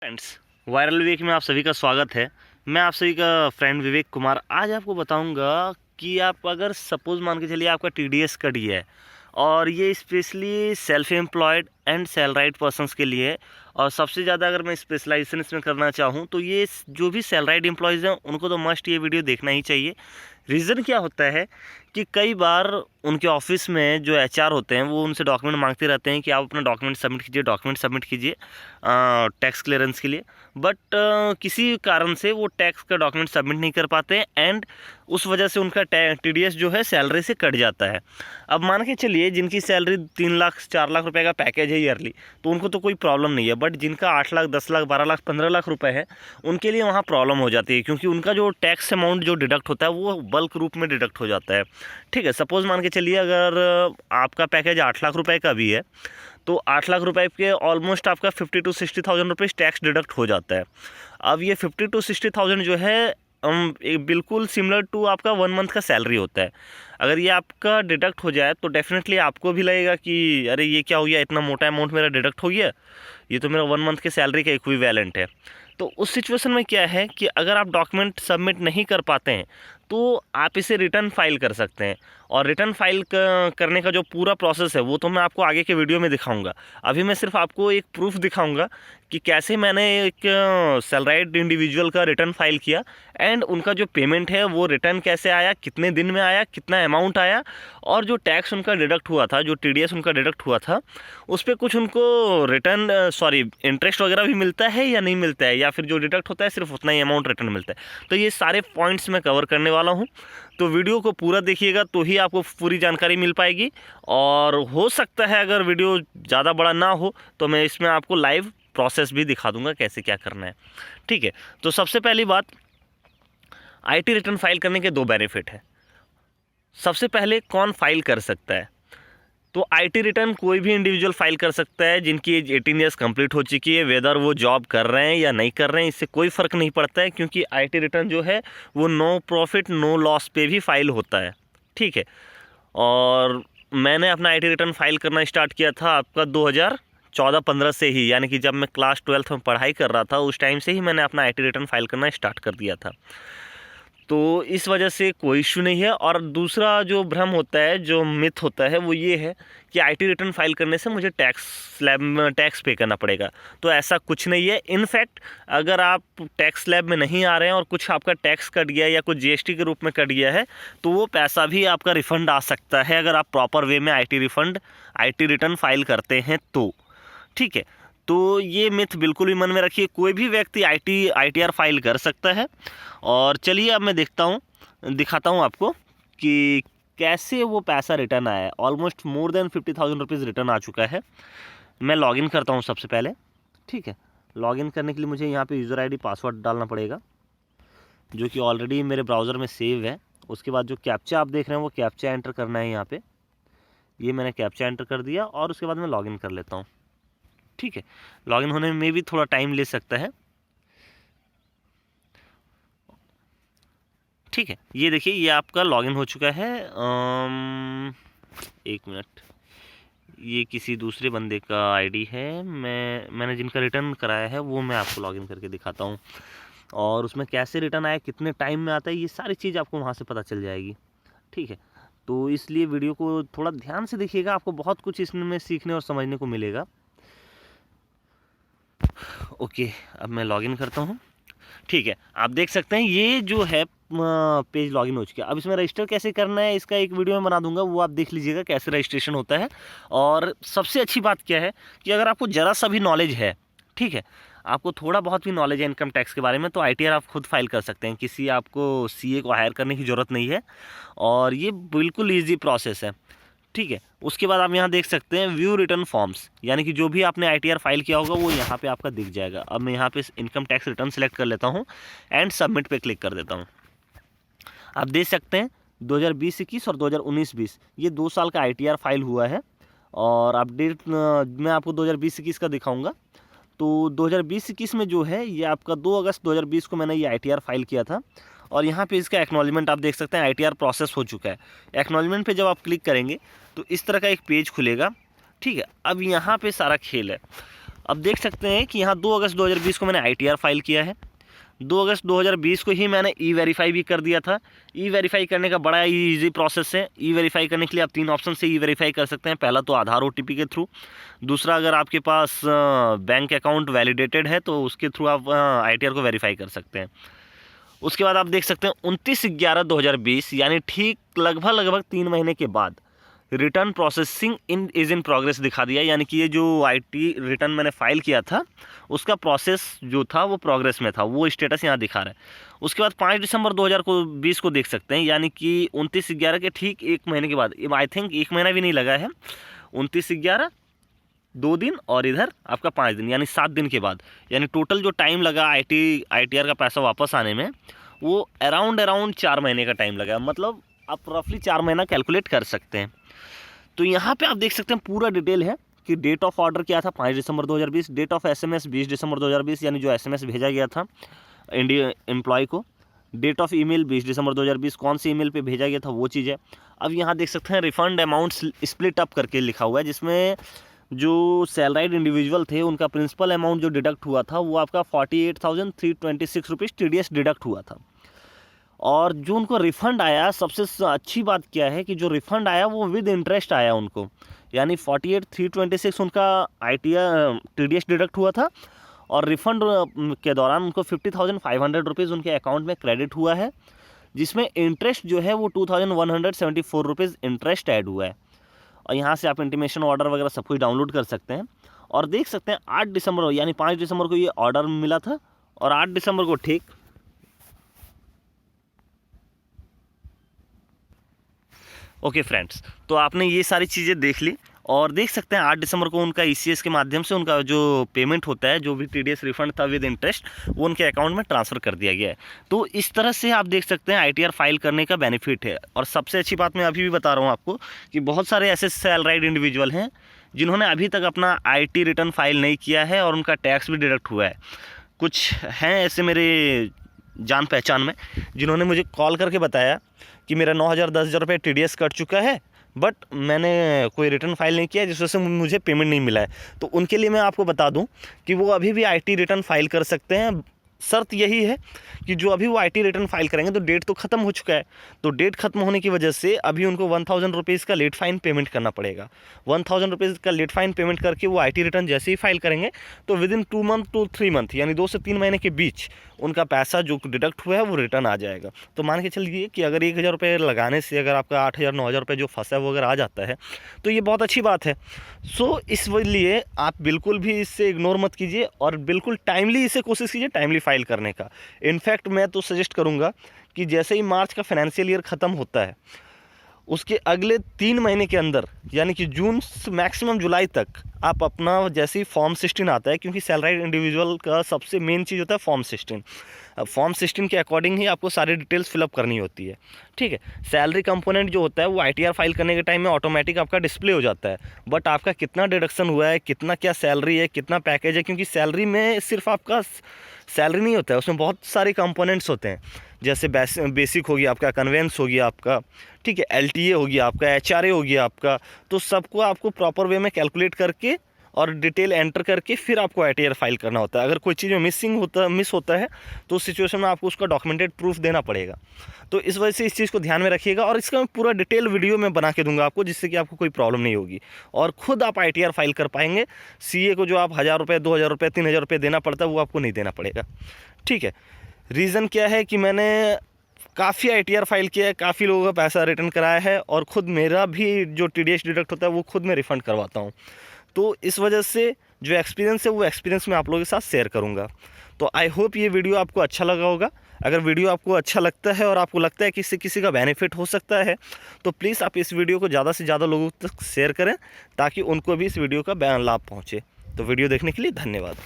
Friends, viral week में आप सभी का स्वागत है। मैं आप सभी का फ्रेंड विवेक कुमार आज आपको बताऊंगा कि आप अगर सपोज़ मान के चलिए आपका टीडीएस कट गया है और ये specially self employed and salaried persons के लिए है। और सबसे ज़्यादा अगर मैं स्पेशलाइजेशन इसमें करना चाहूँ तो ये जो भी सैलराइड एम्प्लॉयज़ हैं उनको तो मस्ट ये वीडियो देखना ही चाहिए। रीज़न क्या होता है कि कई बार उनके ऑफिस में जो एचआर होते हैं वो उनसे डॉक्यूमेंट मांगते रहते हैं कि आप अपना डॉक्यूमेंट सबमिट कीजिए टैक्स क्लियरेंस के लिए। बट किसी कारण से वो टैक्स का डॉक्यूमेंट सबमिट नहीं कर पाते हैं एंड उस वजह से उनका टीडीएस जो है सैलरी से कट जाता है। अब मान के चलिए जिनकी सैलरी 3 लाख 4 लाख रुपए का पैकेज है ईयरली, तो उनको तो कोई प्रॉब्लम नहीं है। बट जिनका 8 लाख 10 लाख 12 लाख 15 लाख रुपए है उनके लिए वहाँ प्रॉब्लम हो जाती है, क्योंकि उनका जो टैक्स अमाउंट जो डिडक्ट होता है वो बल्क रूप में डिडक्ट हो जाता है। ठीक है, सपोज़ मान के चलिए अगर आपका पैकेज 8 लाख रुपए का भी है तो 8 लाख रुपए के ऑलमोस्ट आपका 50,000 to 60,000 रुपीज़ टैक्स डिडक्ट हो जाता है। अब ये 50,000 to 60,000 जो है एक बिल्कुल सिमिलर टू आपका 1 मंथ का सैलरी होता है। अगर ये आपका डिडक्ट हो जाए तो डेफिनेटली आपको भी लगेगा कि अरे ये क्या हो गया, इतना मोटा अमाउंट मेरा डिडक्ट हो गया, ये तो मेरा 1 मंथ के सैलरी का इक्विवेलेंट है। तो उस सिचुएशन में क्या है कि अगर आप डॉक्यूमेंट सबमिट नहीं कर पाते हैं तो आप इसे रिटर्न फाइल कर सकते हैं। और रिटर्न फाइल करने का जो पूरा प्रोसेस है वो तो मैं आपको आगे के वीडियो में दिखाऊंगा। अभी मैं सिर्फ आपको एक प्रूफ दिखाऊंगा कि कैसे मैंने एक सैलराइड इंडिविजुअल का रिटर्न फाइल किया एंड उनका जो पेमेंट है वो रिटर्न कैसे आया, कितने दिन में आया, कितना अमाउंट आया, और जो टैक्स उनका डिडक्ट हुआ था, जो टीडीएस उनका डिडक्ट हुआ था, उस पर कुछ उनको इंटरेस्ट वगैरह भी मिलता है या नहीं मिलता है, या फिर जो डिडक्ट होता है सिर्फ उतना ही अमाउंट रिटर्न मिलता है। तो ये सारे पॉइंट्स मैं कवर करने वाला हूँ, तो वीडियो को पूरा देखिएगा तो ही आपको पूरी जानकारी मिल पाएगी। और हो सकता है अगर वीडियो ज़्यादा बड़ा ना हो तो मैं इसमें आपको लाइव प्रोसेस भी दिखा दूंगा कैसे क्या करना है। ठीक है, तो सबसे पहली बात, आईटी रिटर्न फाइल करने के 2 बेनिफिट है। सबसे पहले कौन फाइल कर सकता है, तो आईटी रिटर्न कोई भी इंडिविजुअल फाइल कर सकता है जिनकी एज 18 ईयर्स कंप्लीट हो चुकी है। वेदर वो जॉब कर रहे हैं या नहीं कर रहे हैं इससे कोई फ़र्क नहीं पड़ता है, क्योंकि आईटी रिटर्न जो है वो नो प्रॉफिट नो लॉस पे भी फाइल होता है। ठीक है, और मैंने अपना आईटी रिटर्न फाइल करना स्टार्ट किया था आपका 2014-15 से ही, यानी कि जब मैं क्लास 12th में पढ़ाई कर रहा था उस टाइम से ही मैंने अपना आईटी रिटर्न फाइल करना स्टार्ट कर दिया था। तो इस वजह से कोई इशू नहीं है। और दूसरा जो भ्रम होता है, जो मिथ होता है, वो ये है कि आईटी रिटर्न फाइल करने से मुझे टैक्स स्लैब में टैक्स पे करना पड़ेगा। तो ऐसा कुछ नहीं है। इनफैक्ट अगर आप टैक्स स्लैब में नहीं आ रहे हैं और कुछ आपका टैक्स कट गया या कुछ जीएसटी के रूप में कट गया है तो वो पैसा भी आपका रिफ़ंड आ सकता है अगर आप प्रॉपर वे में आईटी रिटर्न फाइल करते हैं तो। ठीक है, तो ये मिथ बिल्कुल भी मन में रखिए, कोई भी व्यक्ति आईटीआर फाइल कर सकता है। और चलिए अब मैं दिखाता हूँ आपको कि कैसे वो पैसा रिटर्न आया है। Almost more than 50,000 rupees return आ चुका है। मैं लॉगिन करता हूँ सबसे पहले। ठीक है, लॉगिन करने के लिए मुझे यहाँ पे यूज़र आईडी पासवर्ड डालना पड़ेगा, जो कि ऑलरेडी मेरे ब्राउज़र में सेव है। उसके बाद जो कैप्चा आप देख रहे हैं वो कैप्चा एंटर करना है यहाँ पे। ये मैंने कैप्चा एंटर कर दिया और उसके बाद मैं लॉगिन कर लेता हूँ। ठीक है, लॉगिन होने में भी थोड़ा टाइम ले सकता है। ठीक है, ये देखिए ये आपका लॉगिन हो चुका है। 1 मिनट, ये किसी दूसरे बंदे का आईडी है। मैंने जिनका रिटर्न कराया है वो मैं आपको लॉगिन करके दिखाता हूँ, और उसमें कैसे रिटर्न आया, कितने टाइम में आता है, ये सारी चीज़ आपको वहाँ से पता चल जाएगी। ठीक है, तो इसलिए वीडियो को थोड़ा ध्यान से देखिएगा, आपको बहुत कुछ इसमें सीखने और समझने को मिलेगा। ओके, अब मैं लॉगिन करता हूँ। ठीक है, आप देख सकते हैं ये जो है पेज लॉगिन हो चुका है। अब इसमें रजिस्टर कैसे करना है इसका एक वीडियो में बना दूंगा, वो आप देख लीजिएगा कैसे रजिस्ट्रेशन होता है। और सबसे अच्छी बात क्या है कि अगर आपको ज़रा सा भी नॉलेज है, ठीक है, आपको थोड़ा बहुत भी नॉलेज है इनकम टैक्स के बारे में, तो आईटीआर आप खुद फाइल कर सकते हैं। किसी आपको सीए को हायर करने की ज़रूरत नहीं है और ये बिल्कुल ईजी प्रोसेस है। ठीक है, उसके बाद आप यहाँ देख सकते हैं व्यू रिटर्न फॉर्म्स, यानी कि जो भी आपने आईटीआर फाइल किया होगा वो यहाँ पे आपका दिख जाएगा। अब मैं यहाँ पे इनकम टैक्स रिटर्न सेलेक्ट कर लेता हूँ एंड सबमिट पे क्लिक कर देता हूँ। आप देख सकते हैं 2020-21 और 2019-20 ये 2 साल का आईटीआर फाइल हुआ है। और अपडेट मैं आपको 2020-21 का दिखाऊंगा। तो 2020-21 में जो है ये आपका 2 अगस्त 2020 को मैंने ये आईटीआर फाइल किया था। और यहाँ पे इसका एक्नॉलेजमेंट आप देख सकते हैं, आईटीआर प्रोसेस हो चुका है। एक्नॉलेजमेंट पे जब आप क्लिक करेंगे तो इस तरह का एक पेज खुलेगा। ठीक है, अब यहाँ पे सारा खेल है। अब देख सकते हैं कि यहाँ 2 अगस्त 2020 को मैंने ITR फाइल किया है। 2 अगस्त 2020 को ही मैंने E-वेरीफाई भी कर दिया था। E-वेरीफाई करने का बड़ा ईजी प्रोसेस है। E-वेरीफाई करने के लिए आप 3 ऑप्शन से E-वेरीफाई कर सकते हैं। पहला तो आधार OTP के थ्रू, दूसरा अगर आपके पास बैंक अकाउंट वैलिडेटेड है तो उसके थ्रू आप ITR को वेरीफाई कर सकते हैं। उसके बाद आप देख सकते हैं 29/11/2020 यानी ठीक लगभग 3 महीने के बाद return processing is in progress दिखा दिया, यानी कि ये जो IT रिटर्न मैंने फाइल किया था उसका प्रोसेस जो था वो प्रोग्रेस में था, वो स्टेटस यहाँ दिखा रहा है। उसके बाद 5 दिसंबर 2020 को देख सकते हैं, यानी कि 29/11 के ठीक 1 महीने के बाद, आई थिंक 1 महीना भी नहीं लगा है, 29/11 2 दिन और इधर आपका 5 दिन यानी 7 दिन के बाद, यानी टोटल जो टाइम लगा ITR का पैसा वापस आने में वो अराउंड 4 महीने का टाइम लगा। मतलब आप रफली 4 महीना कैलकुलेट कर सकते हैं। तो यहाँ पे आप देख सकते हैं पूरा डिटेल है कि डेट ऑफ ऑर्डर क्या था 5 दिसंबर 2020, डेट ऑफ SMS 20 दिसंबर 2020 यानी जो SMS भेजा गया था इंडिया एम्प्लॉय को, डेट ऑफ ईमेल 20 दिसंबर 2020, कौन सी ईमेल पे भेजा गया था वो चीज़ है। अब यहाँ देख सकते हैं रिफंड अमाउंट स्प्लिट अप करके लिखा हुआ है, जिसमें जो सैलराइड इंडिविजुअल थे उनका प्रिंसिपल अमाउंट जो डिडक्ट हुआ था वो आपका 48,326 रुपीज़ TDS डिडक्ट हुआ था। और जो उनको रिफ़ंड आया, सबसे अच्छी बात क्या है कि जो रिफ़ंड आया वो विद इंटरेस्ट आया उनको, यानी 48,326 उनका ITR TDS डिडक्ट हुआ था और रिफ़ंड के दौरान उनको 50,500 रुपीज़ उनके अकाउंट में क्रेडिट हुआ है, जिसमें इंटरेस्ट जो है वो 2,174 रुपीज़ इंटरेस्ट ऐड हुआ है। और यहाँ से आप इंटीमेशन ऑर्डर वगैरह सब कुछ डाउनलोड कर सकते हैं और देख सकते हैं 8 दिसंबर यानी 5 दिसंबर को ये ऑर्डर मिला था और 8 दिसंबर को ठीक ओके फ्रेंड्स, तो आपने ये सारी चीज़ें देख ली और देख सकते हैं 8 दिसंबर को उनका ECS के माध्यम से उनका जो पेमेंट होता है, जो भी TDS रिफंड था विद इंटरेस्ट, वो उनके अकाउंट में ट्रांसफ़र कर दिया गया है। तो इस तरह से आप देख सकते हैं ITR फाइल करने का बेनिफिट है। और सबसे अच्छी बात मैं अभी भी बता रहा हूँ आपको कि बहुत सारे ऐसे सैलराइड इंडिविजुअल हैं जिन्होंने अभी तक अपना IT रिटर्न फाइल नहीं किया है और उनका टैक्स भी डिडक्ट हुआ है। कुछ हैं ऐसे मेरे जान पहचान में जिन्होंने मुझे कॉल करके बताया कि मेरा 9,000 10,000 रुपये TDS कट चुका है, बट मैंने कोई रिटर्न फाइल नहीं किया जिस वजह से मुझे पेमेंट नहीं मिला है। तो उनके लिए मैं आपको बता दूं कि वो अभी भी IT रिटर्न फाइल कर सकते हैं। शर्त यही है कि जो अभी वो IT रिटर्न फाइल करेंगे तो डेट तो ख़त्म हो चुका है, तो डेट ख़त्म होने की वजह से अभी उनको 1,000 रुपीज़ का लेट फ़ाइन पेमेंट करना पड़ेगा। 1,000 रुपीज़ का लेट फ़ाइन पेमेंट करके वो IT रिटर्न जैसे ही फाइल करेंगे तो विदिन 2 मंथ टू 3 मंथ यानी 2 से 3 महीने के बीच उनका पैसा जो डिडक्ट हुआ है वो रिटर्न आ जाएगा। तो मान के चलिए कि अगर 1,000 रुपये लगाने से अगर आपका 8,000 9,000 रुपये जो फंसा है वो अगर आ जाता है तो ये बहुत अच्छी बात है। सो इसलिए आप बिल्कुल भी इससे इग्नोर मत कीजिए और बिल्कुल टाइमली इसे कोशिश कीजिए टाइमली फाइल करने का। इनफैक्ट मैं तो सजेस्ट करूँगा कि जैसे ही मार्च का फाइनेंशियल ईयर ख़त्म होता है उसके अगले 3 महीने के अंदर यानी कि जून मैक्सिमम जुलाई तक आप अपना जैसे ही फॉर्म 16 आता है, क्योंकि सैलराइड इंडिविजुअल का सबसे मेन चीज़ होता है फॉर्म 16। अब फॉर्म 16 के अकॉर्डिंग ही आपको सारी डिटेल्स फिलअप करनी होती है, ठीक है। सैलरी कंपोनेंट जो होता है वो ITR फाइल करने के टाइम में ऑटोमेटिक आपका डिस्प्ले हो जाता है, बट आपका कितना डिडक्शन हुआ है, कितना क्या सैलरी है, कितना पैकेज है, क्योंकि सैलरी में सिर्फ आपका सैलरी नहीं होता है, उसमें बहुत सारे कंपोनेंट्स होते हैं। जैसे बेसिक हो गया आपका, कन्वेंस हो गया आपका, ठीक है, LTA हो गया आपका, HRA हो गया आपका। तो सबको आपको प्रॉपर वे में कैलकुलेट करके और डिटेल एंटर करके फिर आपको ITR फाइल करना होता है। अगर कोई चीज़ मिस होता है तो उस सिचुएशन में आपको उसका डॉक्यूमेंटेड प्रूफ देना पड़ेगा। तो इस वजह से इस चीज़ को ध्यान में रखिएगा और इसका मैं पूरा डिटेल वीडियो में बना के दूंगा आपको, जिससे कि आपको कोई प्रॉब्लम नहीं होगी और ख़ुद आप ITR फाइल कर पाएंगे। CA को जो आप 1,000 रुपये 2,000 रुपये 3,000 रुपये देना पड़ता है वो आपको नहीं देना पड़ेगा, ठीक है। रीज़न क्या है कि मैंने काफ़ी ITR फाइल किया है, काफ़ी लोगों का पैसा रिटर्न कराया है और ख़ुद मेरा भी जो TDS डिडक्ट होता है वो खुद मैं रिफ़ंड करवाता हूँ। तो इस वजह से जो एक्सपीरियंस है वो एक्सपीरियंस मैं आप लोगों के साथ शेयर करूँगा। तो आई होप ये वीडियो आपको अच्छा लगा होगा। अगर वीडियो आपको अच्छा लगता है और आपको लगता है कि इससे किसी का बेनिफिट हो सकता है तो प्लीज़ आप इस वीडियो को ज़्यादा से ज़्यादा लोगों तक शेयर करें ताकि उनको भी इस वीडियो का लाभ पहुँचे। तो वीडियो देखने के लिए धन्यवाद।